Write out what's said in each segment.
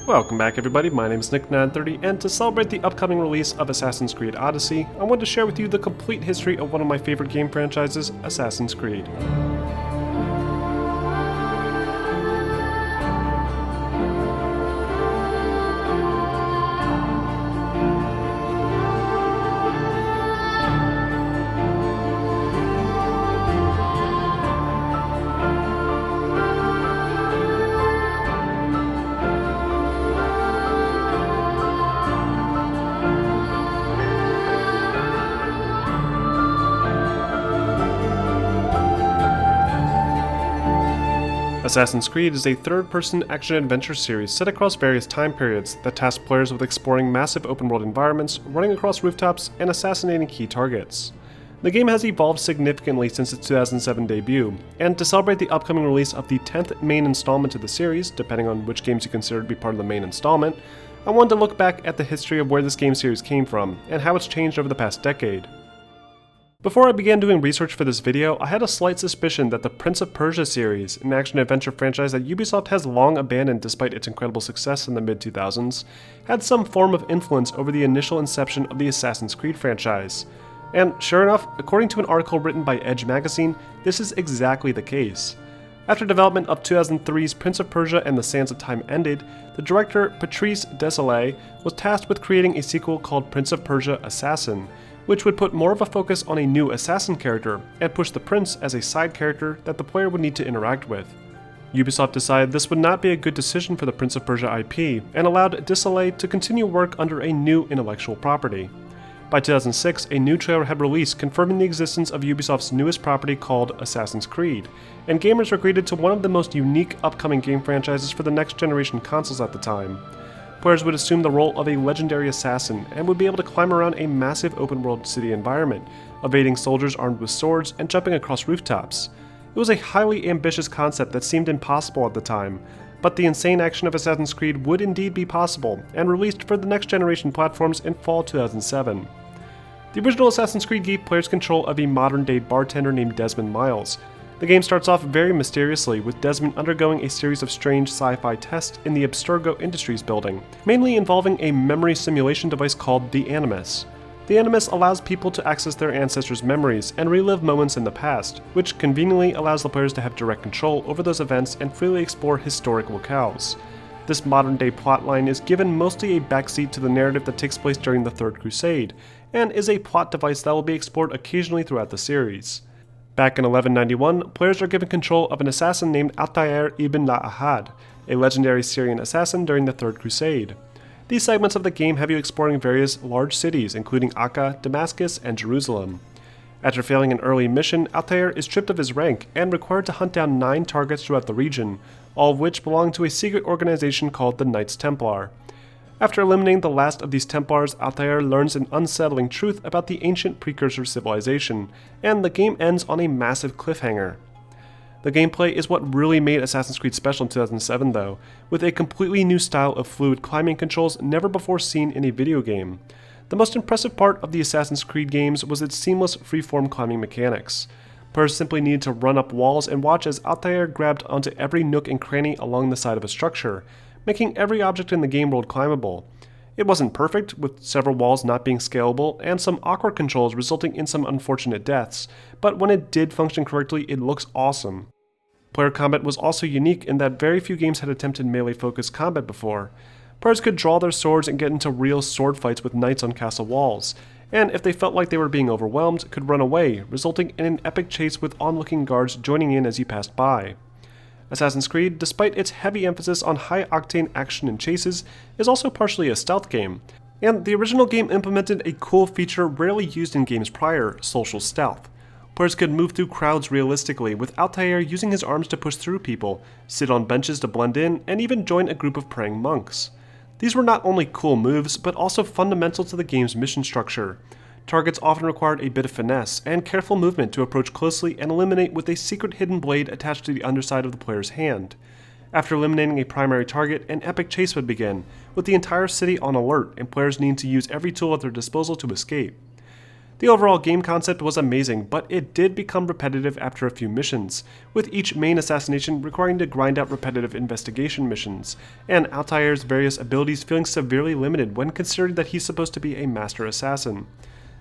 Welcome back everybody, my name is Nick930, and to celebrate the upcoming release of Assassin's Creed Odyssey, I wanted to share with you the complete history of one of my favorite game franchises, Assassin's Creed. Assassin's Creed is a third-person action-adventure series set across various time periods that task players with exploring massive open-world environments, running across rooftops, and assassinating key targets. The game has evolved significantly since its 2007 debut, and to celebrate the upcoming release of the 10th main installment of the series, depending on which games you consider to be part of the main installment, I wanted to look back at the history of where this game series came from, and how it's changed over the past decade. Before I began doing research for this video, I had a slight suspicion that the Prince of Persia series, an action-adventure franchise that Ubisoft has long abandoned despite its incredible success in the mid-2000s, had some form of influence over the initial inception of the Assassin's Creed franchise. And sure enough, according to an article written by Edge magazine, this is exactly the case. After development of 2003's Prince of Persia and the Sands of Time ended, the director Patrice Désilets was tasked with creating a sequel called Prince of Persia Assassin, which would put more of a focus on a new assassin character and push the prince as a side character that the player would need to interact with. Ubisoft decided this would not be a good decision for the Prince of Persia IP and allowed Désilets to continue work under a new intellectual property. By 2006, a new trailer had released confirming the existence of Ubisoft's newest property called Assassin's Creed, and gamers were greeted to one of the most unique upcoming game franchises for the next generation consoles at the time. Players would assume the role of a legendary assassin and would be able to climb around a massive open-world city environment, evading soldiers armed with swords and jumping across rooftops. It was a highly ambitious concept that seemed impossible at the time, but the insane action of Assassin's Creed would indeed be possible, and released for the next generation platforms in fall 2007. The original Assassin's Creed gave players control of a modern-day bartender named Desmond Miles. The game starts off very mysteriously, with Desmond undergoing a series of strange sci-fi tests in the Abstergo Industries building, mainly involving a memory simulation device called the Animus. The Animus allows people to access their ancestors' memories and relive moments in the past, which conveniently allows the players to have direct control over those events and freely explore historic locales. This modern-day plotline is given mostly a backseat to the narrative that takes place during the Third Crusade, and is a plot device that will be explored occasionally throughout the series. Back in 1191, players are given control of an assassin named ALTAIR ibn la-Ahad, a legendary Syrian assassin during the Third Crusade. These segments of the game have you exploring various large cities, including Akka, Damascus, and Jerusalem. After failing an early mission, ALTAIR is stripped of his rank and required to hunt down 9 targets throughout the region, all of which belong to a secret organization called the Knights Templar. After eliminating the last of these Templars, ALTAIR learns an unsettling truth about the ancient precursor civilization, and the game ends on a massive cliffhanger. The gameplay is what really made Assassin's Creed special in 2007 though, with a completely new style of fluid climbing controls never before seen in a video game. The most impressive part of the Assassin's Creed games was its seamless freeform climbing mechanics. Players simply needed to run up walls and watch as ALTAIR grabbed onto every nook and cranny along the side of a structure, making every object in the game world climbable. It wasn't perfect, with several walls not being scalable and some awkward controls resulting in some unfortunate deaths, but when it did function correctly, it looks awesome. Player combat was also unique in that very few games had attempted melee-focused combat before. Players could draw their swords and get into real sword fights with knights on castle walls, and if they felt like they were being overwhelmed, could run away, resulting in an epic chase with onlooking guards joining in as you passed by. Assassin's Creed, despite its heavy emphasis on high-octane action and chases, is also partially a stealth game, and the original game implemented a cool feature rarely used in games prior, social stealth. Players could move through crowds realistically, with ALTAIR using his arms to push through people, sit on benches to blend in, and even join a group of praying monks. These were not only cool moves, but also fundamental to the game's mission structure. Targets often required a bit of finesse and careful movement to approach closely and eliminate with a secret hidden blade attached to the underside of the player's hand. After eliminating a primary target, an epic chase would begin, with the entire city on alert and players needing to use every tool at their disposal to escape. The overall game concept was amazing, but it did become repetitive after a few missions, with each main assassination requiring to grind out repetitive investigation missions, and ALTAIR's various abilities feeling severely limited when considering that he's supposed to be a master assassin.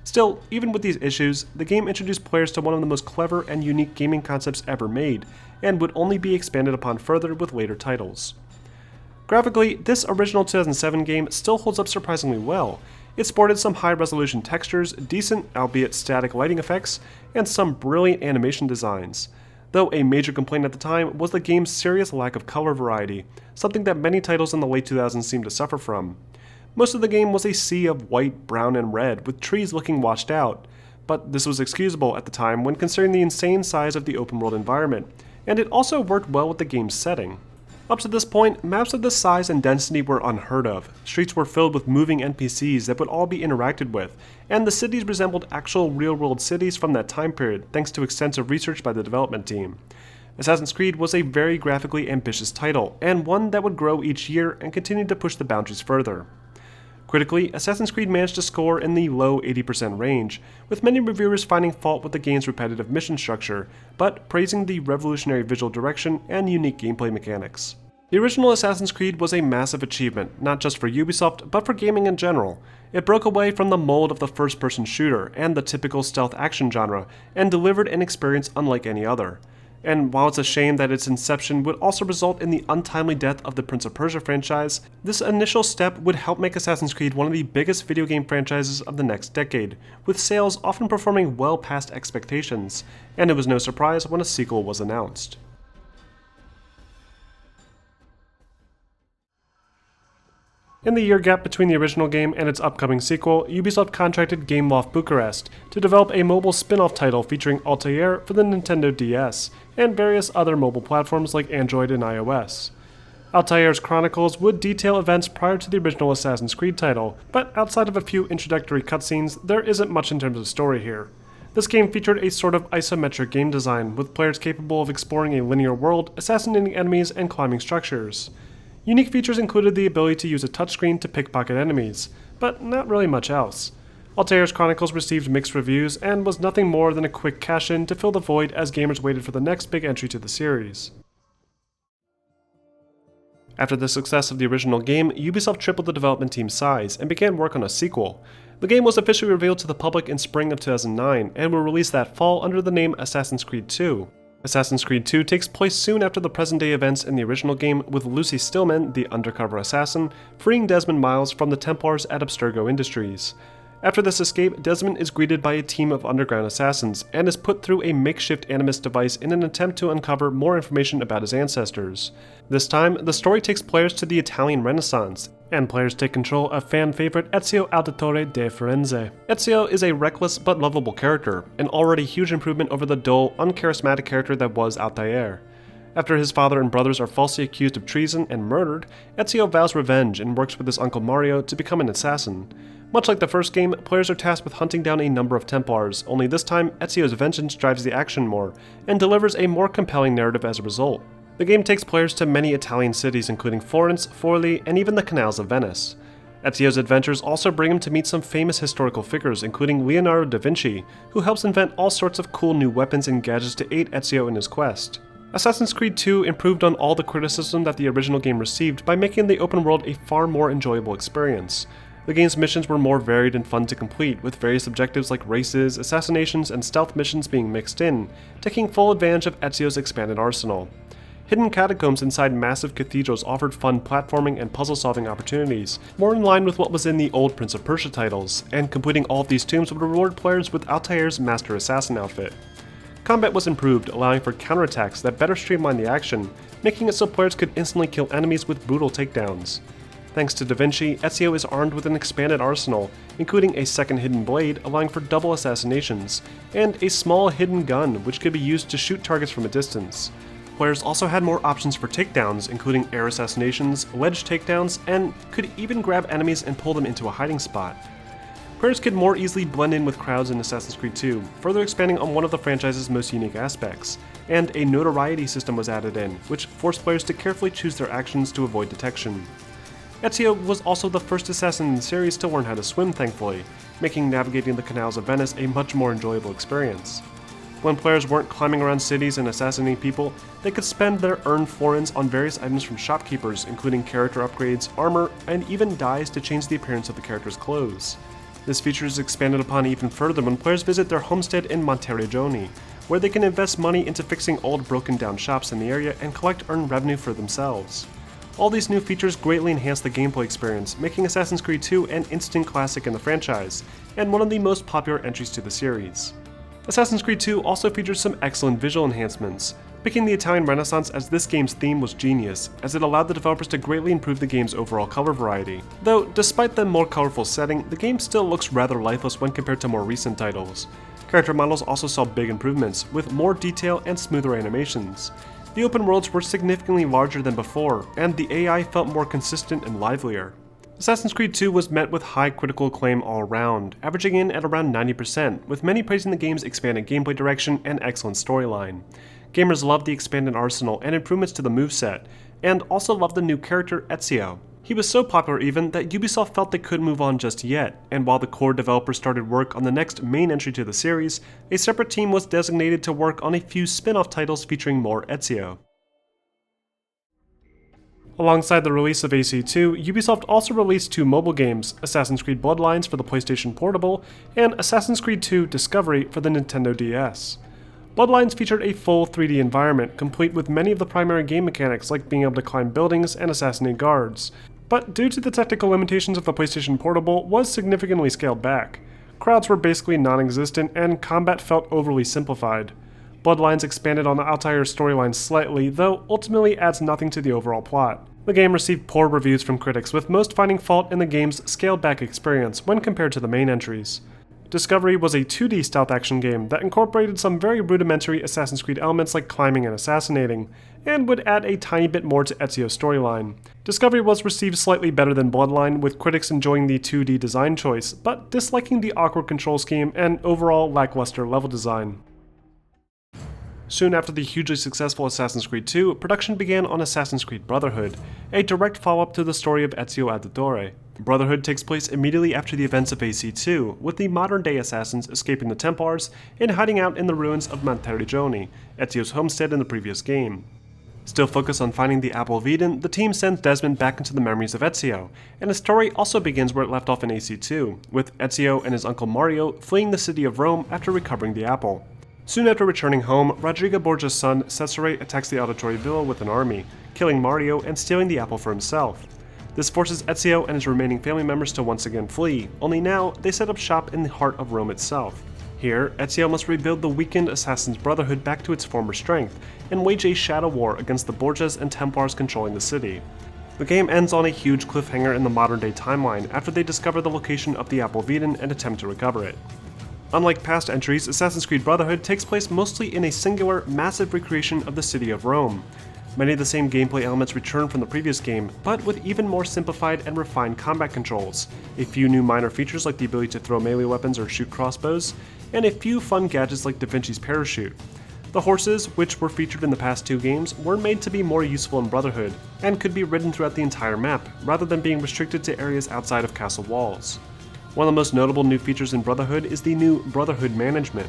Still, even with these issues, the game introduced players to one of the most clever and unique gaming concepts ever made, and would only be expanded upon further with later titles. Graphically, this original 2007 game still holds up surprisingly well. It sported some high-resolution textures, decent, albeit static lighting effects, and some brilliant animation designs, though a major complaint at the time was the game's serious lack of color variety, something that many titles in the late 2000s seemed to suffer from. Most of the game was a sea of white, brown, and red, with trees looking washed out, but this was excusable at the time when considering the insane size of the open-world environment, and it also worked well with the game's setting. Up to this point, maps of this size and density were unheard of. Streets were filled with moving NPCs that would all be interacted with, and the cities resembled actual real-world cities from that time period thanks to extensive research by the development team. Assassin's Creed was a very graphically ambitious title, and one that would grow each year and continue to push the boundaries further. Critically, Assassin's Creed managed to score in the low 80% range, with many reviewers finding fault with the game's repetitive mission structure, but praising the revolutionary visual direction and unique gameplay mechanics. The original Assassin's Creed was a massive achievement, not just for Ubisoft, but for gaming in general. It broke away from the mold of the first-person shooter and the typical stealth action genre, and delivered an experience unlike any other. And while it's a shame that its inception would also result in the untimely death of the Prince of Persia franchise, this initial step would help make Assassin's Creed one of the biggest video game franchises of the next decade, with sales often performing well past expectations, and it was no surprise when a sequel was announced. In the year gap between the original game and its upcoming sequel, Ubisoft contracted Gameloft Bucharest to develop a mobile spin-off title featuring ALTAIR for the Nintendo DS, and various other mobile platforms like Android and iOS. ALTAIR's Chronicles would detail events prior to the original Assassin's Creed title, but outside of a few introductory cutscenes, there isn't much in terms of story here. This game featured a sort of isometric game design, with players capable of exploring a linear world, assassinating enemies, and climbing structures. Unique features included the ability to use a touchscreen to pickpocket enemies, but not really much else. ALTAIR's Chronicles received mixed reviews and was nothing more than a quick cash-in to fill the void as gamers waited for the next big entry to the series. After the success of the original game, Ubisoft tripled the development team's size and began work on a sequel. The game was officially revealed to the public in spring of 2009 and will release that fall under the name Assassin's Creed 2. Assassin's Creed 2 takes place soon after the present-day events in the original game, with Lucy Stillman, the undercover assassin, freeing Desmond Miles from the Templars at Abstergo Industries. After this escape, Desmond is greeted by a team of underground assassins, and is put through a makeshift Animus device in an attempt to uncover more information about his ancestors. This time, the story takes players to the Italian Renaissance, and players take control of fan favorite Ezio Auditore de Firenze. Ezio is a reckless but lovable character, an already huge improvement over the dull, uncharismatic character that was Altair. After his father and brothers are falsely accused of treason and murdered, Ezio vows revenge and works with his uncle Mario to become an assassin. Much like the first game, players are tasked with hunting down a number of Templars, only this time Ezio's vengeance drives the action more, and delivers a more compelling narrative as a result. The game takes players to many Italian cities including Florence, Forli, and even the canals of Venice. Ezio's adventures also bring him to meet some famous historical figures including Leonardo da Vinci, who helps invent all sorts of cool new weapons and gadgets to aid Ezio in his quest. Assassin's Creed 2 improved on all the criticism that the original game received by making the open world a far more enjoyable experience. The game's missions were more varied and fun to complete, with various objectives like races, assassinations, and stealth missions being mixed in, taking full advantage of Ezio's expanded arsenal. Hidden catacombs inside massive cathedrals offered fun platforming and puzzle-solving opportunities, more in line with what was in the old Prince of Persia titles, and completing all of these tombs would reward players with Altair's Master Assassin outfit. Combat was improved, allowing for counterattacks that better streamlined the action, making it so players could instantly kill enemies with brutal takedowns. Thanks to Da Vinci, Ezio is armed with an expanded arsenal, including a second hidden blade allowing for double assassinations, and a small hidden gun which could be used to shoot targets from a distance. Players also had more options for takedowns, including air assassinations, ledge takedowns, and could even grab enemies and pull them into a hiding spot. Players could more easily blend in with crowds in Assassin's Creed 2, further expanding on one of the franchise's most unique aspects, and a notoriety system was added in, which forced players to carefully choose their actions to avoid detection. Ezio was also the first assassin in the series to learn how to swim, thankfully, making navigating the canals of Venice a much more enjoyable experience. When players weren't climbing around cities and assassinating people, they could spend their earned florins on various items from shopkeepers, including character upgrades, armor, and even dyes to change the appearance of the character's clothes. This feature is expanded upon even further when players visit their homestead in Monteriggioni, where they can invest money into fixing old broken down shops in the area and collect earned revenue for themselves. All these new features greatly enhance the gameplay experience, making Assassin's Creed 2 an instant classic in the franchise, and one of the most popular entries to the series. Assassin's Creed 2 also features some excellent visual enhancements. Picking the Italian Renaissance as this game's theme was genius, as it allowed the developers to greatly improve the game's overall color variety. Though, despite the more colorful setting, the game still looks rather lifeless when compared to more recent titles. Character models also saw big improvements, with more detail and smoother animations. The open worlds were significantly larger than before, and the AI felt more consistent and livelier. Assassin's Creed 2 was met with high critical acclaim all around, averaging in at around 90%, with many praising the game's expanded gameplay direction and excellent storyline. Gamers loved the expanded arsenal and improvements to the moveset, and also loved the new character Ezio. He was so popular even that Ubisoft felt they couldn't move on just yet, and while the core developers started work on the next main entry to the series, a separate team was designated to work on a few spin-off titles featuring more Ezio. Alongside the release of AC2, Ubisoft also released two mobile games, Assassin's Creed Bloodlines for the PlayStation Portable, and Assassin's Creed 2 Discovery for the Nintendo DS. Bloodlines featured a full 3D environment, complete with many of the primary game mechanics like being able to climb buildings and assassinate guards, but due to the technical limitations of the PlayStation Portable, was significantly scaled back. Crowds were basically non-existent, and combat felt overly simplified. Bloodlines expanded on the ALTAIRS storyline slightly, though ultimately adds nothing to the overall plot. The game received poor reviews from critics, with most finding fault in the game's scaled-back experience when compared to the main entries. Discovery was a 2D stealth action game that incorporated some very rudimentary Assassin's Creed elements like climbing and assassinating, and would add a tiny bit more to Ezio's storyline. Discovery was received slightly better than Bloodline, with critics enjoying the 2D design choice, but disliking the awkward control scheme and overall lackluster level design. Soon after the hugely successful Assassin's Creed 2, production began on Assassin's Creed Brotherhood, a direct follow-up to the story of Ezio Auditore. Brotherhood takes place immediately after the events of AC2, with the modern-day assassins escaping the Templars and hiding out in the ruins of Monteriggioni, Ezio's homestead in the previous game. Still focused on finding the Apple of Eden, the team sends Desmond back into the memories of Ezio, and the story also begins where it left off in AC2, with Ezio and his uncle Mario fleeing the city of Rome after recovering the apple. Soon after returning home, Rodrigo Borgia's son, Cesare, attacks the Auditore Villa with an army, killing Mario and stealing the apple for himself. This forces Ezio and his remaining family members to once again flee, only now they set up shop in the heart of Rome itself. Here, Ezio must rebuild the weakened Assassin's Brotherhood back to its former strength, and wage a shadow war against the Borgias and Templars controlling the city. The game ends on a huge cliffhanger in the modern-day timeline after they discover the location of the Apple of Eden and attempt to recover it. Unlike past entries, Assassin's Creed Brotherhood takes place mostly in a singular, massive recreation of the city of Rome. Many of the same gameplay elements return from the previous game, but with even more simplified and refined combat controls, a few new minor features like the ability to throw melee weapons or shoot crossbows, and a few fun gadgets like Da Vinci's parachute. The horses, which were featured in the past two games, were made to be more useful in Brotherhood, and could be ridden throughout the entire map, rather than being restricted to areas outside of castle walls. One of the most notable new features in Brotherhood is the new Brotherhood Management,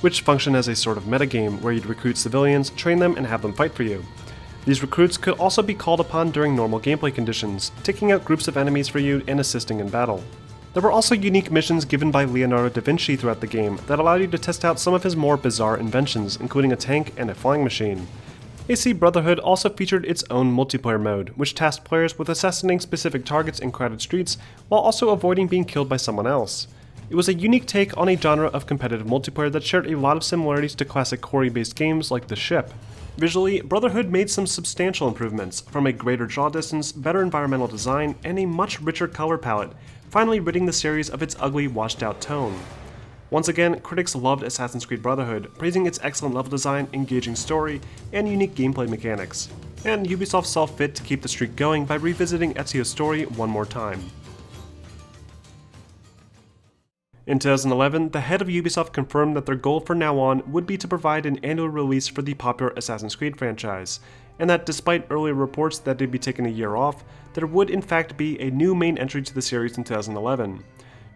which function as a sort of metagame where you'd recruit civilians, train them, and have them fight for you. These recruits could also be called upon during normal gameplay conditions, taking out groups of enemies for you and assisting in battle. There were also unique missions given by Leonardo da Vinci throughout the game that allowed you to test out some of his more bizarre inventions, including a tank and a flying machine. AC Brotherhood also featured its own multiplayer mode, which tasked players with assassinating specific targets in crowded streets while also avoiding being killed by someone else. It was a unique take on a genre of competitive multiplayer that shared a lot of similarities to classic quarry-based games like The Ship. Visually, Brotherhood made some substantial improvements, from a greater draw distance, better environmental design, and a much richer color palette, finally ridding the series of its ugly, washed-out tone. Once again, critics loved Assassin's Creed Brotherhood, praising its excellent level design, engaging story, and unique gameplay mechanics. And Ubisoft saw fit to keep the streak going by revisiting Ezio's story one more time. In 2011, the head of Ubisoft confirmed that their goal from now on would be to provide an annual release for the popular Assassin's Creed franchise, and that despite earlier reports that they'd be taking a year off, there would in fact be a new main entry to the series in 2011.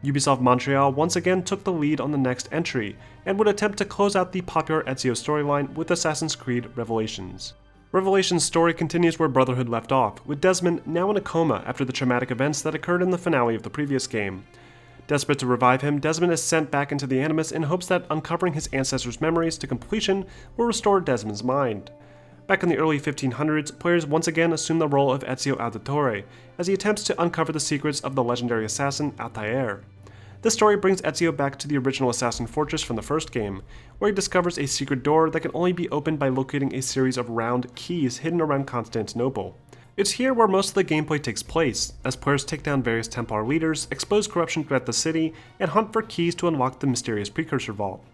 Ubisoft Montreal once again took the lead on the next entry, and would attempt to close out the popular Ezio storyline with Assassin's Creed Revelations. Revelations' story continues where Brotherhood left off, with Desmond now in a coma after the traumatic events that occurred in the finale of the previous game. Desperate to revive him, Desmond is sent back into the Animus in hopes that uncovering his ancestors' memories to completion will restore Desmond's mind. Back in the early 1500s, players once again assume the role of Ezio Auditore, as he attempts to uncover the secrets of the legendary assassin Altair. This story brings Ezio back to the original assassin fortress from the first game, where he discovers a secret door that can only be opened by locating a series of round keys hidden around Constantinople. It's here where most of the gameplay takes place, as players take down various Templar leaders, expose corruption throughout the city, and hunt for keys to unlock the mysterious precursor vault.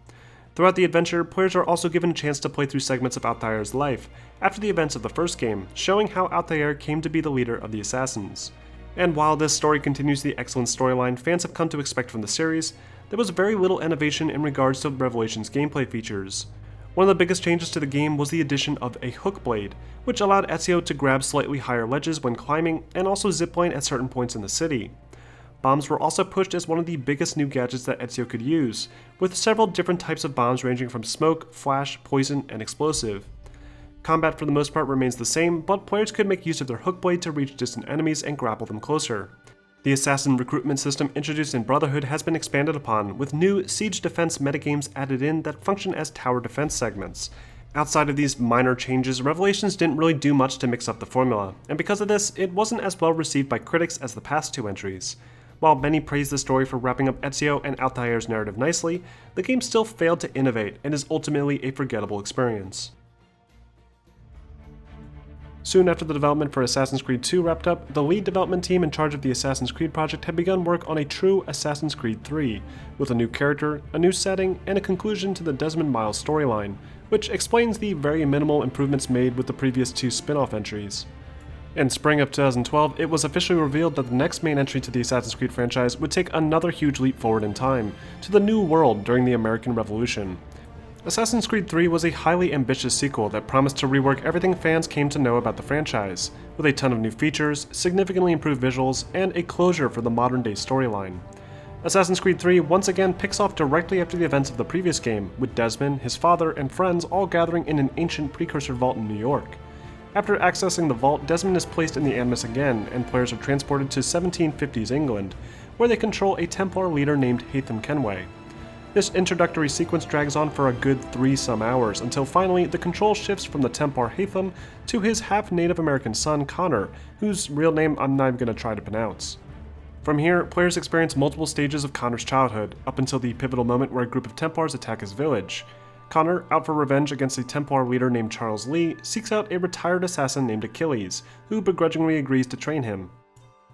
Throughout the adventure, players are also given a chance to play through segments of Altair's life, after the events of the first game, showing how Altair came to be the leader of the assassins. And while this story continues the excellent storyline fans have come to expect from the series, there was very little innovation in regards to Revelation's gameplay features. One of the biggest changes to the game was the addition of a hook blade, which allowed Ezio to grab slightly higher ledges when climbing and also zipline at certain points in the city. Bombs were also pushed as one of the biggest new gadgets that Ezio could use, with several different types of bombs ranging from smoke, flash, poison, and explosive. Combat for the most part remains the same, but players could make use of their hook blade to reach distant enemies and grapple them closer. The assassin recruitment system introduced in Brotherhood has been expanded upon, with new siege defense metagames added in that function as tower defense segments. Outside of these minor changes, Revelations didn't really do much to mix up the formula, and because of this, it wasn't as well received by critics as the past two entries. While many praise the story for wrapping up Ezio and Altair's narrative nicely, the game still failed to innovate and is ultimately a forgettable experience. Soon after the development for Assassin's Creed 2 wrapped up, the lead development team in charge of the Assassin's Creed project had begun work on a true Assassin's Creed 3, with a new character, a new setting, and a conclusion to the Desmond Miles storyline, which explains the very minimal improvements made with the previous two spin-off entries. In spring of 2012, it was officially revealed that the next main entry to the Assassin's Creed franchise would take another huge leap forward in time, to the New World during the American Revolution. Assassin's Creed 3 was a highly ambitious sequel that promised to rework everything fans came to know about the franchise, with a ton of new features, significantly improved visuals, and a closure for the modern-day storyline. Assassin's Creed 3 once again picks off directly after the events of the previous game, with Desmond, his father, and friends all gathering in an ancient precursor vault in New York. After accessing the vault, Desmond is placed in the Animus again, and players are transported to 1750s England, where they control a Templar leader named Haytham Kenway. This introductory sequence drags on for a good 3-some hours, until finally the control shifts from the Templar Haytham to his half-Native American son Connor, whose real name I'm not even going to try to pronounce. From here, players experience multiple stages of Connor's childhood, up until the pivotal moment where a group of Templars attack his village. Connor, out for revenge against a Templar leader named Charles Lee, seeks out a retired assassin named Achilles, who begrudgingly agrees to train him.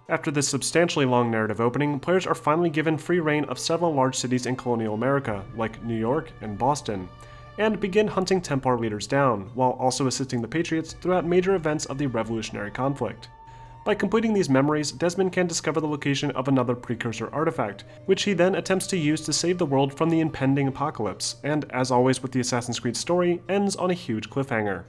After this substantially long narrative opening, players are finally given free reign of several large cities in colonial America, like New York and Boston, and begin hunting Templar leaders down, while also assisting the Patriots throughout major events of the Revolutionary conflict. By completing these memories, Desmond can discover the location of another precursor artifact, which he then attempts to use to save the world from the impending apocalypse, and as always with the Assassin's Creed story, ends on a huge cliffhanger.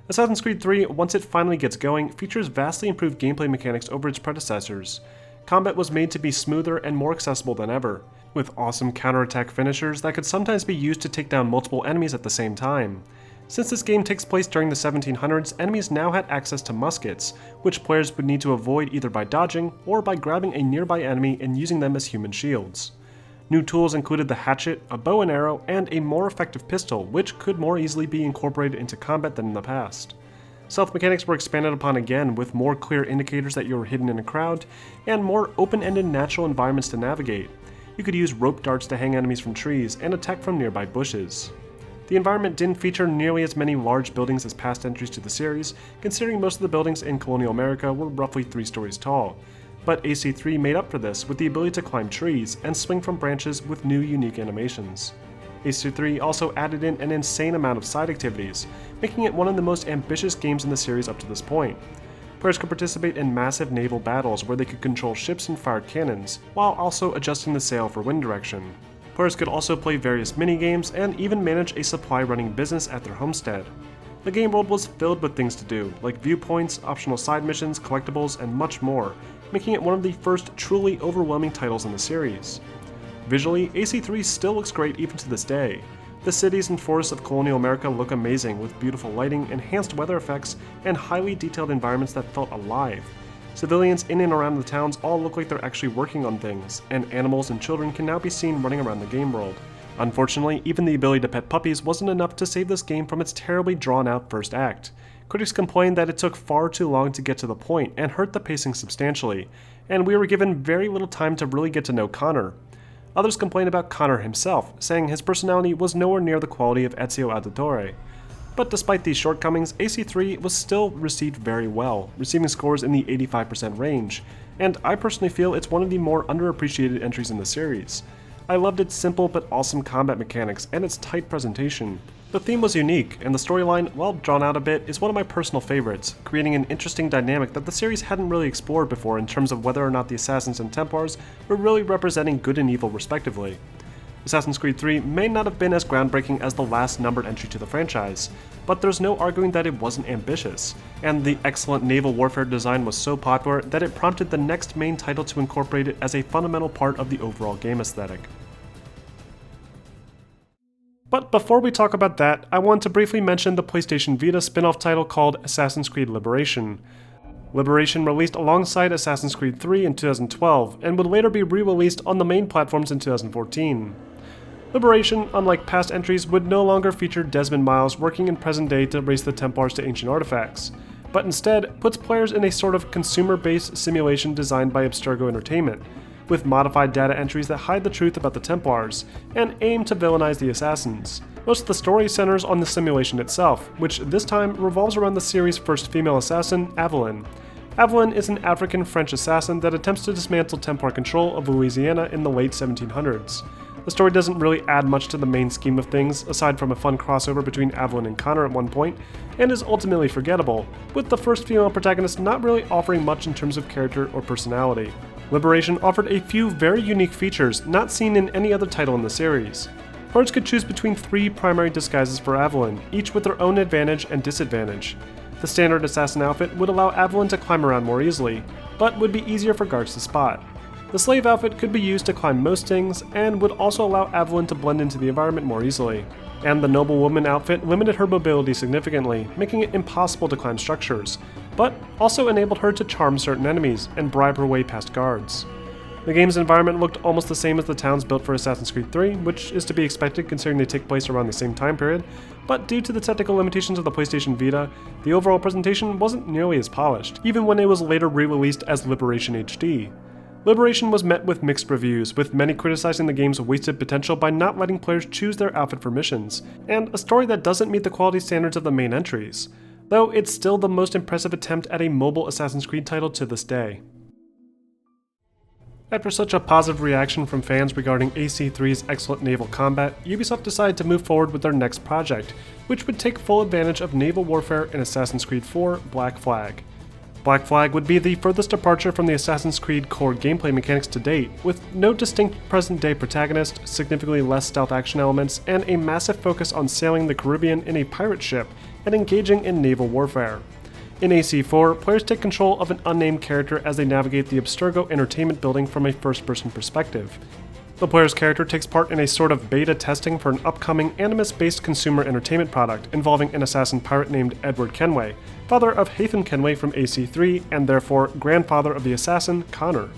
Assassin's Creed 3, once it finally gets going, features vastly improved gameplay mechanics over its predecessors. Combat was made to be smoother and more accessible than ever, with awesome counterattack finishers that could sometimes be used to take down multiple enemies at the same time. Since this game takes place during the 1700s, enemies now had access to muskets, which players would need to avoid either by dodging or by grabbing a nearby enemy and using them as human shields. New tools included the hatchet, a bow and arrow, and a more effective pistol, which could more easily be incorporated into combat than in the past. Stealth mechanics were expanded upon again, with more clear indicators that you were hidden in a crowd, and more open-ended natural environments to navigate. You could use rope darts to hang enemies from trees and attack from nearby bushes. The environment didn't feature nearly as many large buildings as past entries to the series, considering most of the buildings in colonial America were roughly 3 stories tall. But AC3 made up for this with the ability to climb trees and swing from branches with new unique animations. AC3 also added in an insane amount of side activities, making it one of the most ambitious games in the series up to this point. Players could participate in massive naval battles where they could control ships and fire cannons, while also adjusting the sail for wind direction. Players could also play various minigames and even manage a supply running business at their homestead. The game world was filled with things to do, like viewpoints, optional side missions, collectibles, and much more, making it one of the first truly overwhelming titles in the series. Visually, AC3 still looks great even to this day. The cities and forests of colonial America look amazing with beautiful lighting, enhanced weather effects, and highly detailed environments that felt alive. Civilians in and around the towns all look like they're actually working on things, and animals and children can now be seen running around the game world. Unfortunately, even the ability to pet puppies wasn't enough to save this game from its terribly drawn-out first act. Critics complained that it took far too long to get to the point and hurt the pacing substantially, and we were given very little time to really get to know Connor. Others complained about Connor himself, saying his personality was nowhere near the quality of Ezio Auditore. But despite these shortcomings, AC3 was still received very well, receiving scores in the 85% range, and I personally feel it's one of the more underappreciated entries in the series. I loved its simple but awesome combat mechanics and its tight presentation. The theme was unique, and the storyline, while drawn out a bit, is one of my personal favorites, creating an interesting dynamic that the series hadn't really explored before in terms of whether or not the Assassins and Templars were really representing good and evil respectively. Assassin's Creed 3 may not have been as groundbreaking as the last numbered entry to the franchise, but there's no arguing that it wasn't ambitious, and the excellent naval warfare design was so popular that it prompted the next main title to incorporate it as a fundamental part of the overall game aesthetic. But before we talk about that, I want to briefly mention the PlayStation Vita spin-off title called Assassin's Creed Liberation. Liberation released alongside Assassin's Creed 3 in 2012, and would later be re-released on the main platforms in 2014. Liberation, unlike past entries, would no longer feature Desmond Miles working in present day to race the Templars to ancient artifacts, but instead puts players in a sort of consumer-based simulation designed by Abstergo Entertainment, with modified data entries that hide the truth about the Templars, and aim to villainize the Assassins. Most of the story centers on the simulation itself, which this time revolves around the series' first female assassin, Evelyn. Evelyn is an African-French assassin that attempts to dismantle Templar control of Louisiana in the late 1700s. The story doesn't really add much to the main scheme of things, aside from a fun crossover between Evelyn and Connor at one point, and is ultimately forgettable, with the first female protagonist not really offering much in terms of character or personality. Liberation offered a few very unique features not seen in any other title in the series. Players could choose between 3 primary disguises for Evelyn, each with their own advantage and disadvantage. The standard assassin outfit would allow Evelyn to climb around more easily, but would be easier for guards to spot. The slave outfit could be used to climb most things, and would also allow Evelyn to blend into the environment more easily. And the noblewoman outfit limited her mobility significantly, making it impossible to climb structures, but also enabled her to charm certain enemies and bribe her way past guards. The game's environment looked almost the same as the towns built for Assassin's Creed 3, which is to be expected considering they take place around the same time period, but due to the technical limitations of the PlayStation Vita, the overall presentation wasn't nearly as polished, even when it was later re-released as Liberation HD. Liberation was met with mixed reviews, with many criticizing the game's wasted potential by not letting players choose their outfit for missions, and a story that doesn't meet the quality standards of the main entries, though it's still the most impressive attempt at a mobile Assassin's Creed title to this day. After such a positive reaction from fans regarding AC3's excellent naval combat, Ubisoft decided to move forward with their next project, which would take full advantage of naval warfare in Assassin's Creed 4 Black Flag. Black Flag would be the furthest departure from the Assassin's Creed core gameplay mechanics to date, with no distinct present-day protagonist, significantly less stealth action elements, and a massive focus on sailing the Caribbean in a pirate ship and engaging in naval warfare. In AC4, players take control of an unnamed character as they navigate the Abstergo Entertainment building from a first-person perspective. The player's character takes part in a sort of beta testing for an upcoming Animus-based consumer entertainment product involving an assassin pirate named Edward Kenway, father of Haytham Kenway from AC3 and therefore grandfather of the assassin, Connor.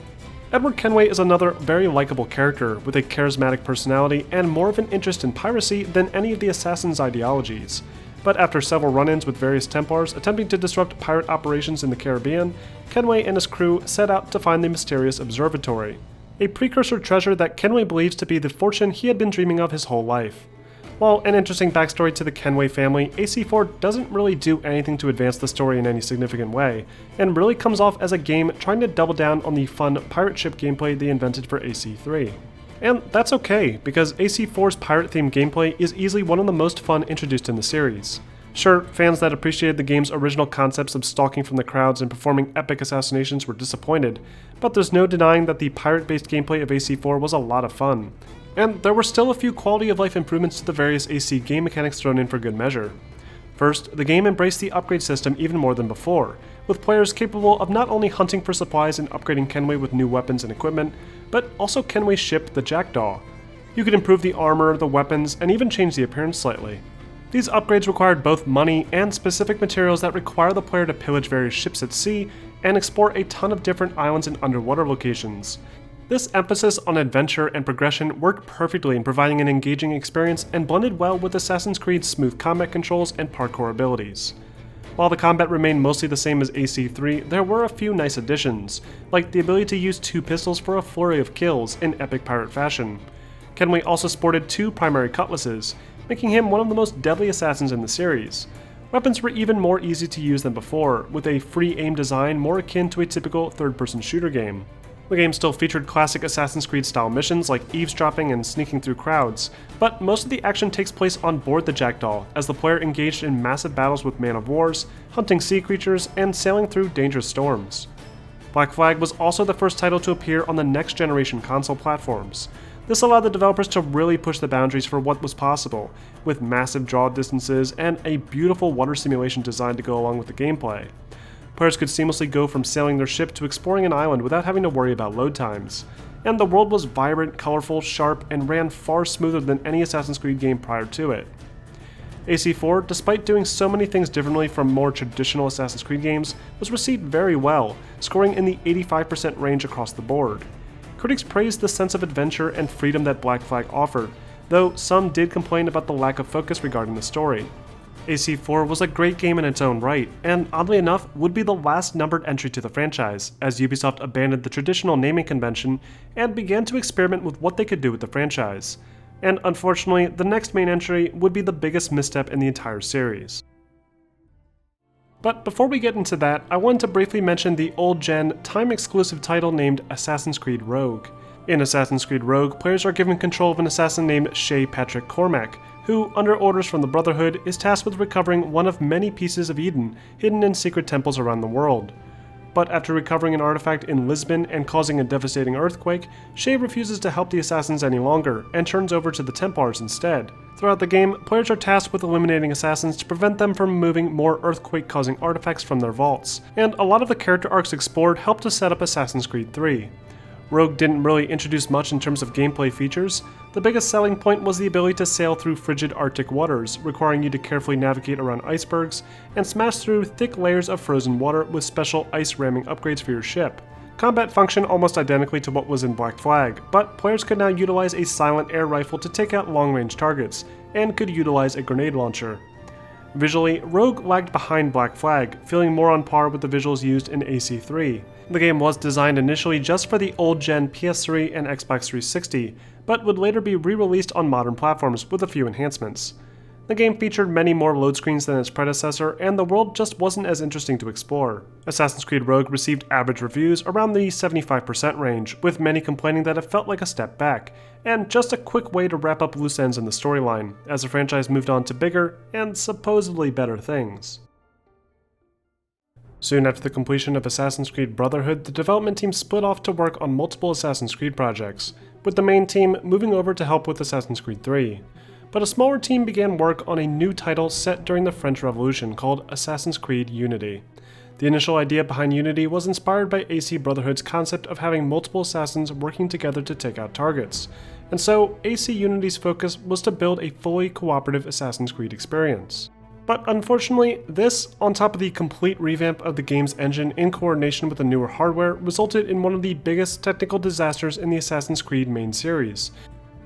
Edward Kenway is another very likable character with a charismatic personality and more of an interest in piracy than any of the assassin's ideologies. But after several run-ins with various Templars attempting to disrupt pirate operations in the Caribbean, Kenway and his crew set out to find the mysterious observatory, a precursor treasure that Kenway believes to be the fortune he had been dreaming of his whole life. While an interesting backstory to the Kenway family, AC4 doesn't really do anything to advance the story in any significant way, and really comes off as a game trying to double down on the fun pirate ship gameplay they invented for AC3. And that's okay, because AC4's pirate-themed gameplay is easily one of the most fun introduced in the series. Sure, fans that appreciated the game's original concepts of stalking from the crowds and performing epic assassinations were disappointed, but there's no denying that the pirate-based gameplay of AC4 was a lot of fun. And there were still a few quality-of-life improvements to the various AC game mechanics thrown in for good measure. First, the game embraced the upgrade system even more than before, with players capable of not only hunting for supplies and upgrading Kenway with new weapons and equipment, but also Kenway's ship, the Jackdaw. You could improve the armor, the weapons, and even change the appearance slightly. These upgrades required both money and specific materials that require the player to pillage various ships at sea and explore a ton of different islands and underwater locations. This emphasis on adventure and progression worked perfectly in providing an engaging experience and blended well with Assassin's Creed's smooth combat controls and parkour abilities. While the combat remained mostly the same as AC3, there were a few nice additions, like the ability to use 2 pistols for a flurry of kills in epic pirate fashion. Kenway also sported 2 primary cutlasses, making him one of the most deadly assassins in the series. Weapons were even more easy to use than before, with a free aim design more akin to a typical third-person shooter game. The game still featured classic Assassin's Creed style missions like eavesdropping and sneaking through crowds, but most of the action takes place on board the Jackdaw as the player engaged in massive battles with man-of-wars, hunting sea creatures, and sailing through dangerous storms. Black Flag was also the first title to appear on the next-generation console platforms. This allowed the developers to really push the boundaries for what was possible, with massive draw distances and a beautiful water simulation design to go along with the gameplay. Players could seamlessly go from sailing their ship to exploring an island without having to worry about load times. And the world was vibrant, colorful, sharp, and ran far smoother than any Assassin's Creed game prior to it. AC4, despite doing so many things differently from more traditional Assassin's Creed games, was received very well, scoring in the 85% range across the board. Critics praised the sense of adventure and freedom that Black Flag offered, though some did complain about the lack of focus regarding the story. AC4 was a great game in its own right, and oddly enough, would be the last numbered entry to the franchise, as Ubisoft abandoned the traditional naming convention and began to experiment with what they could do with the franchise. And unfortunately, the next main entry would be the biggest misstep in the entire series. But before we get into that, I wanted to briefly mention the old-gen, time-exclusive title named Assassin's Creed Rogue. In Assassin's Creed Rogue, players are given control of an assassin named Shay Patrick Cormac, who, under orders from the Brotherhood, is tasked with recovering one of many pieces of Eden hidden in secret temples around the world. But after recovering an artifact in Lisbon and causing a devastating earthquake, Shay refuses to help the assassins any longer and turns over to the Templars instead. Throughout the game, players are tasked with eliminating assassins to prevent them from moving more earthquake-causing artifacts from their vaults, and a lot of the character arcs explored helped to set up Assassin's Creed 3. Rogue didn't really introduce much in terms of gameplay features. The biggest selling point was the ability to sail through frigid Arctic waters, requiring you to carefully navigate around icebergs and smash through thick layers of frozen water with special ice ramming upgrades for your ship. Combat functioned almost identically to what was in Black Flag, but players could now utilize a silent air rifle to take out long-range targets, and could utilize a grenade launcher. Visually, Rogue lagged behind Black Flag, feeling more on par with the visuals used in AC3. The game was designed initially just for the old-gen PS3 and Xbox 360, but would later be re-released on modern platforms with a few enhancements. The game featured many more load screens than its predecessor, and the world just wasn't as interesting to explore. Assassin's Creed Rogue received average reviews around the 75% range, with many complaining that it felt like a step back, and just a quick way to wrap up loose ends in the storyline, as the franchise moved on to bigger, and supposedly better things. Soon after the completion of Assassin's Creed Brotherhood, the development team split off to work on multiple Assassin's Creed projects, with the main team moving over to help with Assassin's Creed 3. But a smaller team began work on a new title set during the French Revolution called Assassin's Creed Unity. The initial idea behind Unity was inspired by AC Brotherhood's concept of having multiple assassins working together to take out targets, and so AC Unity's focus was to build a fully cooperative Assassin's Creed experience. But unfortunately, this, on top of the complete revamp of the game's engine in coordination with the newer hardware, resulted in one of the biggest technical disasters in the Assassin's Creed main series,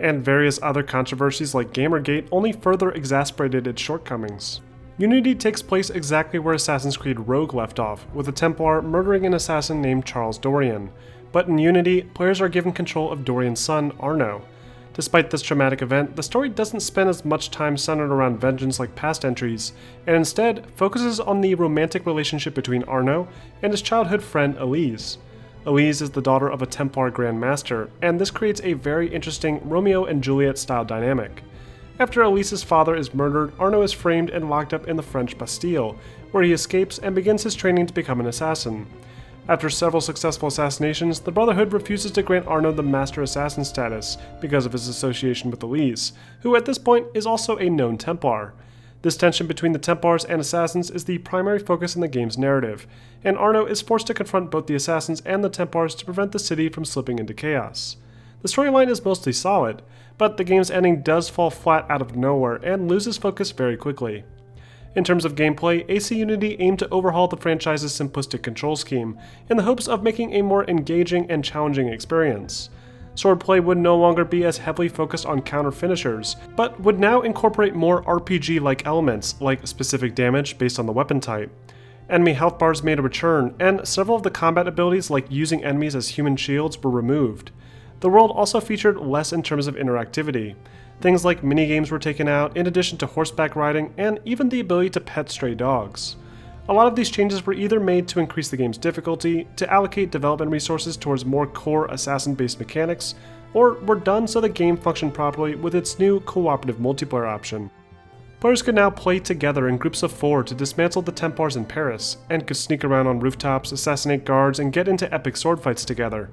and various other controversies like Gamergate only further exasperated its shortcomings. Unity takes place exactly where Assassin's Creed Rogue left off, with a Templar murdering an assassin named Charles Dorian, but in Unity, players are given control of Dorian's son, Arno. Despite this traumatic event, the story doesn't spend as much time centered around vengeance like past entries, and instead focuses on the romantic relationship between Arno and his childhood friend Elise. Elise is the daughter of a Templar Grand Master, and this creates a very interesting Romeo and Juliet style dynamic. After Elise's father is murdered, Arno is framed and locked up in the French Bastille, where he escapes and begins his training to become an assassin. After several successful assassinations, the Brotherhood refuses to grant Arno the Master Assassin status because of his association with Elise, who at this point is also a known Templar. This tension between the Templars and Assassins is the primary focus in the game's narrative, and Arno is forced to confront both the Assassins and the Templars to prevent the city from slipping into chaos. The storyline is mostly solid, but the game's ending does fall flat out of nowhere and loses focus very quickly. In terms of gameplay, AC Unity aimed to overhaul the franchise's simplistic control scheme in the hopes of making a more engaging and challenging experience. Swordplay would no longer be as heavily focused on counter finishers, but would now incorporate more RPG-like elements, like specific damage based on the weapon type. Enemy health bars made a return, and several of the combat abilities like using enemies as human shields were removed. The world also featured less in terms of interactivity. Things like minigames were taken out, in addition to horseback riding, and even the ability to pet stray dogs. A lot of these changes were either made to increase the game's difficulty, to allocate development resources towards more core assassin-based mechanics, or were done so the game functioned properly with its new cooperative multiplayer option. Players could now play together in groups of 4 to dismantle the Templars in Paris, and could sneak around on rooftops, assassinate guards, and get into epic sword fights together.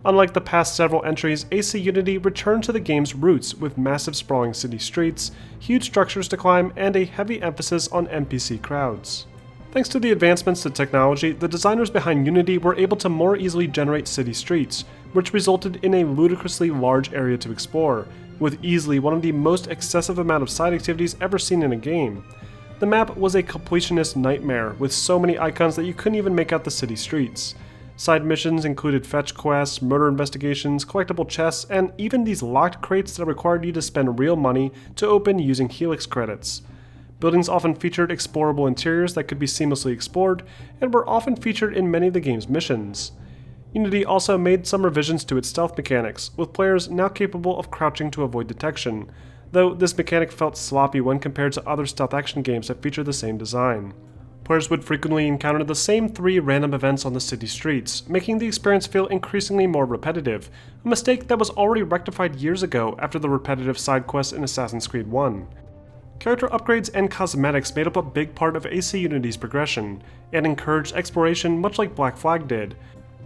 Unlike the past several entries, AC Unity returned to the game's roots with massive sprawling city streets, huge structures to climb, and a heavy emphasis on NPC crowds. Thanks to the advancements to technology, the designers behind Unity were able to more easily generate city streets, which resulted in a ludicrously large area to explore, with easily one of the most excessive amount of side activities ever seen in a game. The map was a completionist nightmare, with so many icons that you couldn't even make out the city streets. Side missions included fetch quests, murder investigations, collectible chests, and even these locked crates that required you to spend real money to open using Helix credits. Buildings often featured explorable interiors that could be seamlessly explored, and were often featured in many of the game's missions. Unity also made some revisions to its stealth mechanics, with players now capable of crouching to avoid detection, though this mechanic felt sloppy when compared to other stealth action games that feature the same design. Players would frequently encounter the same 3 random events on the city streets, making the experience feel increasingly more repetitive, a mistake that was already rectified years ago after the repetitive side quests in Assassin's Creed 1. Character upgrades and cosmetics made up a big part of AC Unity's progression, and encouraged exploration much like Black Flag did,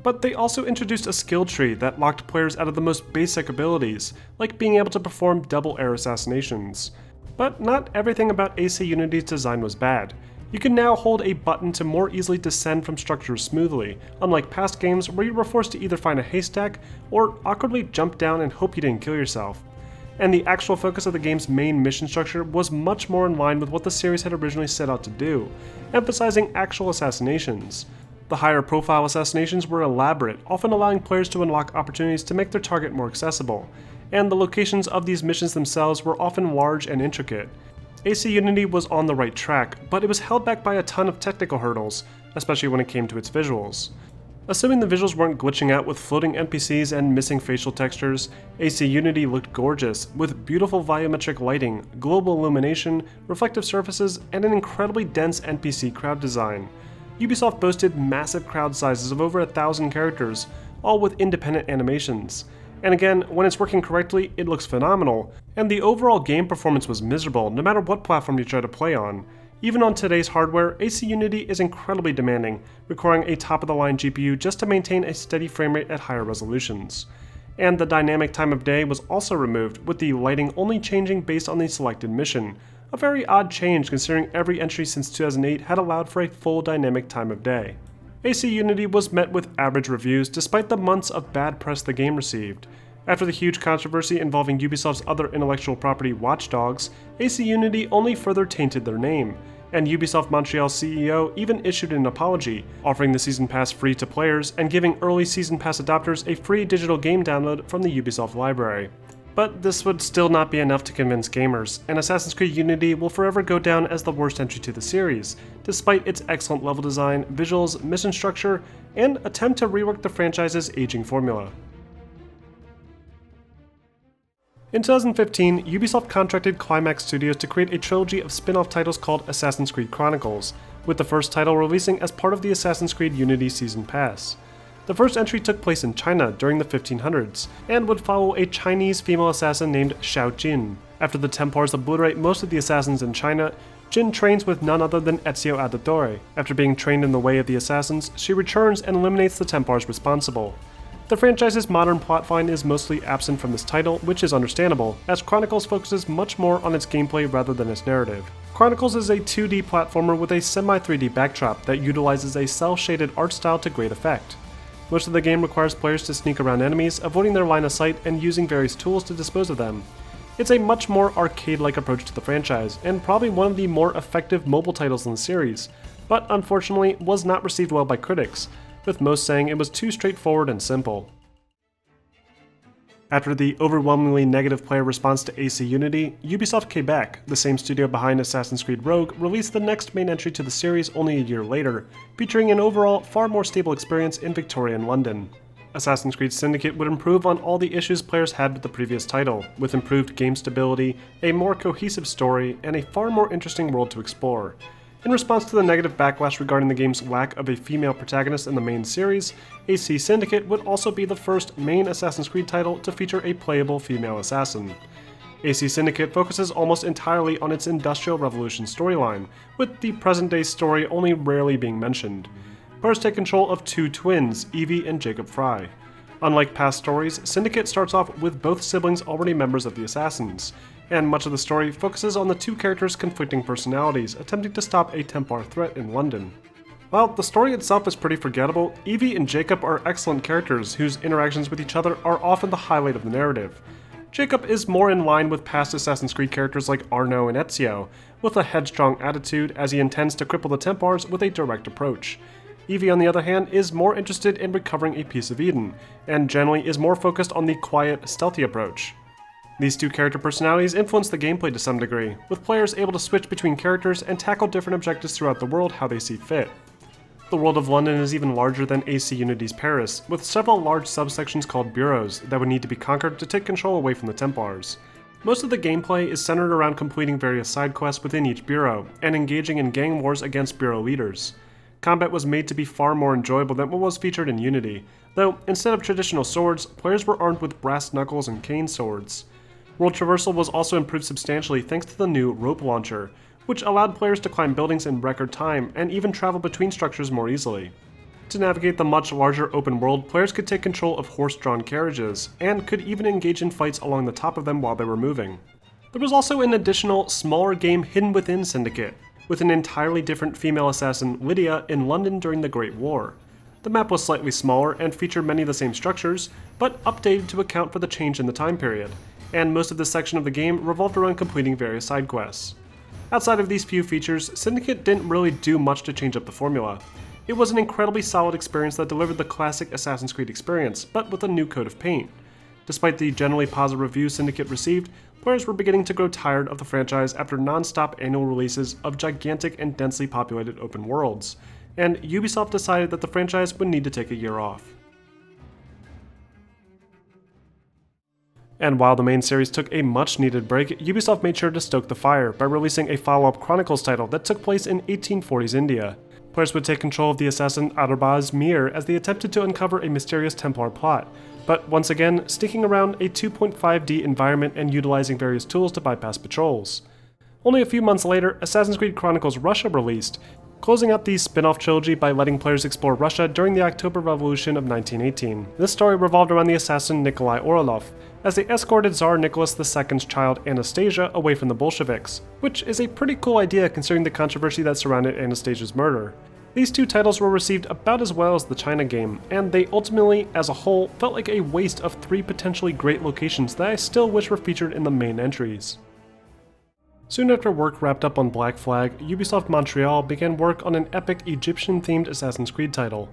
but they also introduced a skill tree that locked players out of the most basic abilities, like being able to perform double air assassinations. But not everything about AC Unity's design was bad. You can now hold a button to more easily descend from structures smoothly, unlike past games where you were forced to either find a haystack or awkwardly jump down and hope you didn't kill yourself. And the actual focus of the game's main mission structure was much more in line with what the series had originally set out to do, emphasizing actual assassinations. The higher profile assassinations were elaborate, often allowing players to unlock opportunities to make their target more accessible, and the locations of these missions themselves were often large and intricate. AC Unity was on the right track, but it was held back by a ton of technical hurdles, especially when it came to its visuals. Assuming the visuals weren't glitching out with floating NPCs and missing facial textures, AC Unity looked gorgeous, with beautiful volumetric lighting, global illumination, reflective surfaces, and an incredibly dense NPC crowd design. Ubisoft boasted massive crowd sizes of over 1,000 characters, all with independent animations. And again, when it's working correctly, it looks phenomenal, and the overall game performance was miserable no matter what platform you try to play on. Even on today's hardware, AC Unity is incredibly demanding, requiring a top-of-the-line GPU just to maintain a steady frame rate at higher resolutions. And the dynamic time of day was also removed, with the lighting only changing based on the selected mission, a very odd change considering every entry since 2008 had allowed for a full dynamic time of day. AC Unity was met with average reviews despite the months of bad press the game received. After the huge controversy involving Ubisoft's other intellectual property Watch Dogs, AC Unity only further tainted their name, and Ubisoft Montreal's CEO even issued an apology, offering the Season Pass free to players and giving early Season Pass adopters a free digital game download from the Ubisoft library. But this would still not be enough to convince gamers, and Assassin's Creed Unity will forever go down as the worst entry to the series, despite its excellent level design, visuals, mission structure, and attempt to rework the franchise's aging formula. In 2015, Ubisoft contracted Climax Studios to create a trilogy of spin-off titles called Assassin's Creed Chronicles, with the first title releasing as part of the Assassin's Creed Unity Season Pass. The first entry took place in China during the 1500s, and would follow a Chinese female assassin named Xiao Jin. After the Templars obliterate most of the assassins in China, Jin trains with none other than Ezio Auditore. After being trained in the way of the assassins, she returns and eliminates the Templars responsible. The franchise's modern plotline is mostly absent from this title, which is understandable, as Chronicles focuses much more on its gameplay rather than its narrative. Chronicles is a 2D platformer with a semi-3D backdrop that utilizes a cel-shaded art style to great effect. Most of the game requires players to sneak around enemies, avoiding their line of sight and using various tools to dispose of them. It's a much more arcade-like approach to the franchise, and probably one of the more effective mobile titles in the series, but unfortunately was not received well by critics, with most saying it was too straightforward and simple. After the overwhelmingly negative player response to AC Unity, Ubisoft Quebec, the same studio behind Assassin's Creed Rogue, released the next main entry to the series only a year later, featuring an overall far more stable experience in Victorian London. Assassin's Creed Syndicate would improve on all the issues players had with the previous title, with improved game stability, a more cohesive story, and a far more interesting world to explore. In response to the negative backlash regarding the game's lack of a female protagonist in the main series, AC Syndicate would also be the first main Assassin's Creed title to feature a playable female assassin. AC Syndicate focuses almost entirely on its Industrial Revolution storyline, with the present-day story only rarely being mentioned. Players take control of two twins, Evie and Jacob Fry. Unlike past stories, Syndicate starts off with both siblings already members of the Assassins, and much of the story focuses on the two characters' conflicting personalities attempting to stop a Templar threat in London. While the story itself is pretty forgettable, Evie and Jacob are excellent characters whose interactions with each other are often the highlight of the narrative. Jacob is more in line with past Assassin's Creed characters like Arno and Ezio, with a headstrong attitude as he intends to cripple the Templars with a direct approach. Evie, on the other hand, is more interested in recovering a piece of Eden, and generally is more focused on the quiet, stealthy approach. These two character personalities influence the gameplay to some degree, with players able to switch between characters and tackle different objectives throughout the world how they see fit. The world of London is even larger than AC Unity's Paris, with several large subsections called bureaus that would need to be conquered to take control away from the Templars. Most of the gameplay is centered around completing various side quests within each bureau, and engaging in gang wars against bureau leaders. Combat was made to be far more enjoyable than what was featured in Unity, though instead of traditional swords, players were armed with brass knuckles and cane swords. World traversal was also improved substantially thanks to the new rope launcher, which allowed players to climb buildings in record time and even travel between structures more easily. To navigate the much larger open world, players could take control of horse-drawn carriages, and could even engage in fights along the top of them while they were moving. There was also an additional, smaller game hidden within Syndicate, with an entirely different female assassin, Lydia, in London during the Great War. The map was slightly smaller and featured many of the same structures, but updated to account for the change in the time period, and most of this section of the game revolved around completing various side quests. Outside of these few features, Syndicate didn't really do much to change up the formula. It was an incredibly solid experience that delivered the classic Assassin's Creed experience, but with a new coat of paint. Despite the generally positive reviews Syndicate received, players were beginning to grow tired of the franchise after non-stop annual releases of gigantic and densely populated open worlds, and Ubisoft decided that the franchise would need to take a year off. And while the main series took a much-needed break, Ubisoft made sure to stoke the fire by releasing a follow-up Chronicles title that took place in 1840s India. Players would take control of the assassin Arbaz Mir as they attempted to uncover a mysterious Templar plot, but once again, sticking around a 2.5D environment and utilizing various tools to bypass patrols. Only a few months later, Assassin's Creed Chronicles Russia released, closing out the spin-off trilogy by letting players explore Russia during the October Revolution of 1918. This story revolved around the assassin Nikolai Orlov, as they escorted Tsar Nicholas II's child Anastasia away from the Bolsheviks, which is a pretty cool idea considering the controversy that surrounded Anastasia's murder. These two titles were received about as well as the China game, and they ultimately, as a whole, felt like a waste of three potentially great locations that I still wish were featured in the main entries. Soon after work wrapped up on Black Flag, Ubisoft Montreal began work on an epic Egyptian-themed Assassin's Creed title.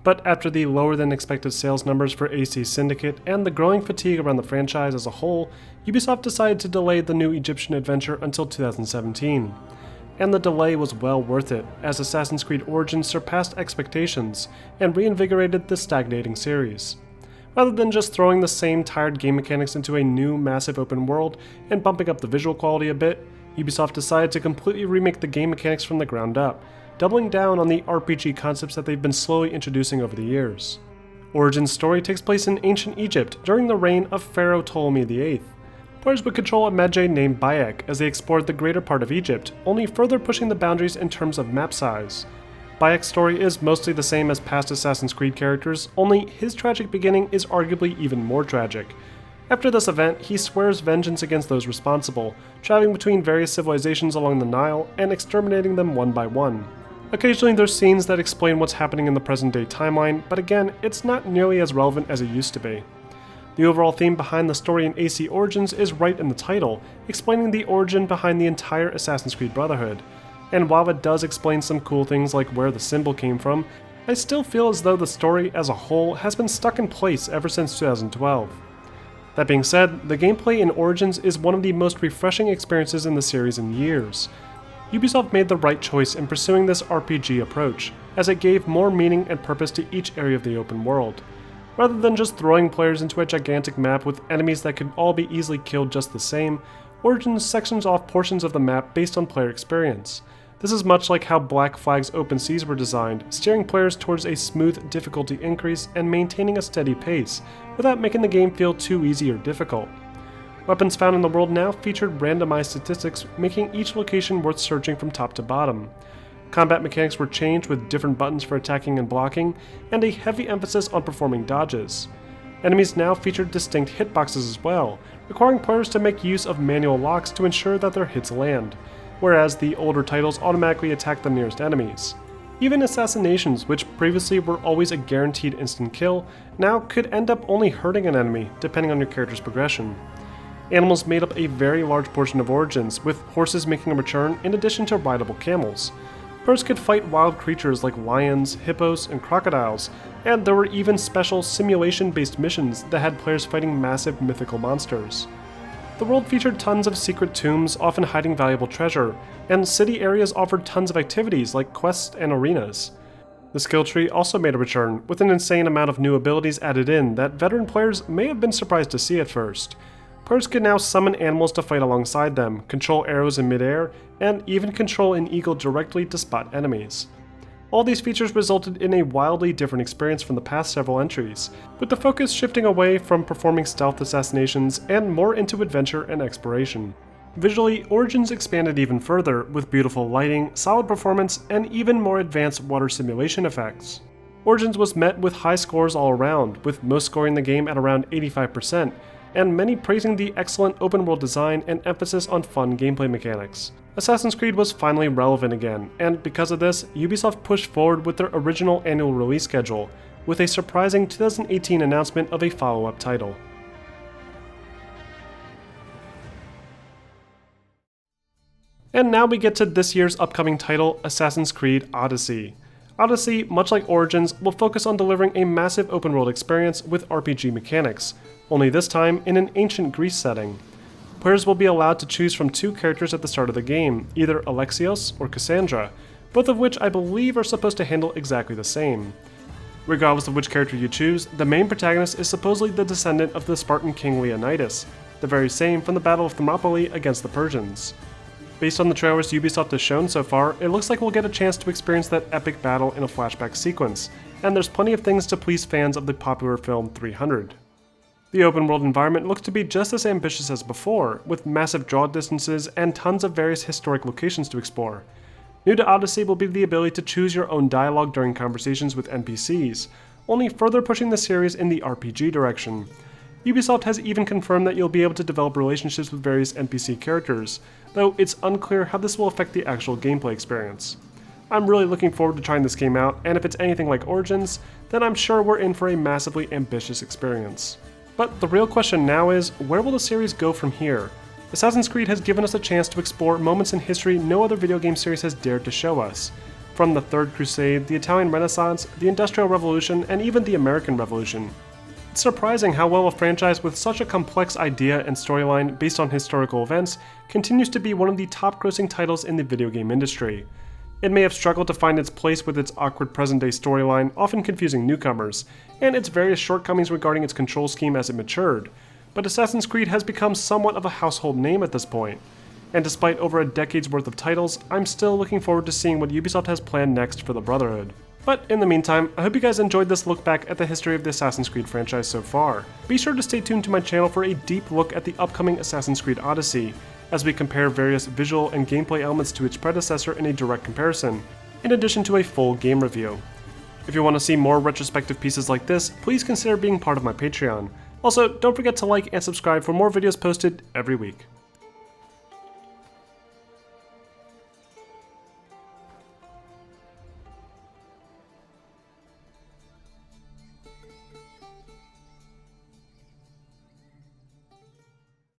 But after the lower-than-expected sales numbers for AC Syndicate and the growing fatigue around the franchise as a whole, Ubisoft decided to delay the new Egyptian adventure until 2017. And the delay was well worth it, as Assassin's Creed Origins surpassed expectations and reinvigorated the stagnating series. Rather than just throwing the same tired game mechanics into a new massive open world and bumping up the visual quality a bit, Ubisoft decided to completely remake the game mechanics from the ground up, doubling down on the RPG concepts that they've been slowly introducing over the years. Origins' story takes place in ancient Egypt during the reign of Pharaoh Ptolemy VIII. Players would control a Medjay named Bayek as they explored the greater part of Egypt, only further pushing the boundaries in terms of map size. Bayek's story is mostly the same as past Assassin's Creed characters, only his tragic beginning is arguably even more tragic. After this event, he swears vengeance against those responsible, traveling between various civilizations along the Nile and exterminating them one by one. Occasionally there's scenes that explain what's happening in the present-day timeline, but again, it's not nearly as relevant as it used to be. The overall theme behind the story in AC Origins is right in the title, explaining the origin behind the entire Assassin's Creed Brotherhood. And while it does explain some cool things like where the symbol came from, I still feel as though the story as a whole has been stuck in place ever since 2012. That being said, the gameplay in Origins is one of the most refreshing experiences in the series in years. Ubisoft made the right choice in pursuing this RPG approach, as it gave more meaning and purpose to each area of the open world. Rather than just throwing players into a gigantic map with enemies that could all be easily killed just the same, Origins sections off portions of the map based on player experience. This is much like how Black Flag's open seas were designed, steering players towards a smooth difficulty increase and maintaining a steady pace, without making the game feel too easy or difficult. Weapons found in the world now featured randomized statistics, making each location worth searching from top to bottom. Combat mechanics were changed with different buttons for attacking and blocking, and a heavy emphasis on performing dodges. Enemies now featured distinct hitboxes as well, requiring players to make use of manual locks to ensure that their hits land, whereas the older titles automatically attack the nearest enemies. Even assassinations, which previously were always a guaranteed instant kill, now could end up only hurting an enemy, depending on your character's progression. Animals made up a very large portion of Origins, with horses making a return in addition to rideable camels. Players could fight wild creatures like lions, hippos, and crocodiles, and there were even special simulation-based missions that had players fighting massive mythical monsters. The world featured tons of secret tombs, often hiding valuable treasure, and city areas offered tons of activities like quests and arenas. The skill tree also made a return, with an insane amount of new abilities added in that veteran players may have been surprised to see at first. Players could now summon animals to fight alongside them, control arrows in midair, and even control an eagle directly to spot enemies. All these features resulted in a wildly different experience from the past several entries, with the focus shifting away from performing stealth assassinations and more into adventure and exploration. Visually, Origins expanded even further, with beautiful lighting, solid performance, and even more advanced water simulation effects. Origins was met with high scores all around, with most scoring the game at around 85%, and many praising the excellent open-world design and emphasis on fun gameplay mechanics. Assassin's Creed was finally relevant again, and because of this, Ubisoft pushed forward with their original annual release schedule, with a surprising 2018 announcement of a follow-up title. And now we get to this year's upcoming title, Assassin's Creed Odyssey. Odyssey, much like Origins, will focus on delivering a massive open-world experience with RPG mechanics, only this time in an ancient Greece setting. Players will be allowed to choose from two characters at the start of the game, either Alexios or Cassandra, both of which I believe are supposed to handle exactly the same. Regardless of which character you choose, the main protagonist is supposedly the descendant of the Spartan king Leonidas, the very same from the Battle of Thermopylae against the Persians. Based on the trailers Ubisoft has shown so far, it looks like we'll get a chance to experience that epic battle in a flashback sequence, and there's plenty of things to please fans of the popular film 300. The open world environment looks to be just as ambitious as before, with massive draw distances and tons of various historic locations to explore. New to Odyssey will be the ability to choose your own dialogue during conversations with NPCs, only further pushing the series in the RPG direction. Ubisoft has even confirmed that you'll be able to develop relationships with various NPC characters, though it's unclear how this will affect the actual gameplay experience. I'm really looking forward to trying this game out, and if it's anything like Origins, then I'm sure we're in for a massively ambitious experience. But the real question now is, where will the series go from here? Assassin's Creed has given us a chance to explore moments in history no other video game series has dared to show us. From the Third Crusade, the Italian Renaissance, the Industrial Revolution, and even the American Revolution. It's surprising how well a franchise with such a complex idea and storyline based on historical events continues to be one of the top-grossing titles in the video game industry. It may have struggled to find its place with its awkward present-day storyline, often confusing newcomers, and its various shortcomings regarding its control scheme as it matured, but Assassin's Creed has become somewhat of a household name at this point. And despite over a decade's worth of titles, I'm still looking forward to seeing what Ubisoft has planned next for the Brotherhood. But in the meantime, I hope you guys enjoyed this look back at the history of the Assassin's Creed franchise so far. Be sure to stay tuned to my channel for a deep look at the upcoming Assassin's Creed Odyssey, as we compare various visual and gameplay elements to its predecessor in a direct comparison, in addition to a full game review. If you want to see more retrospective pieces like this, please consider being part of my Patreon. Also, don't forget to like and subscribe for more videos posted every week.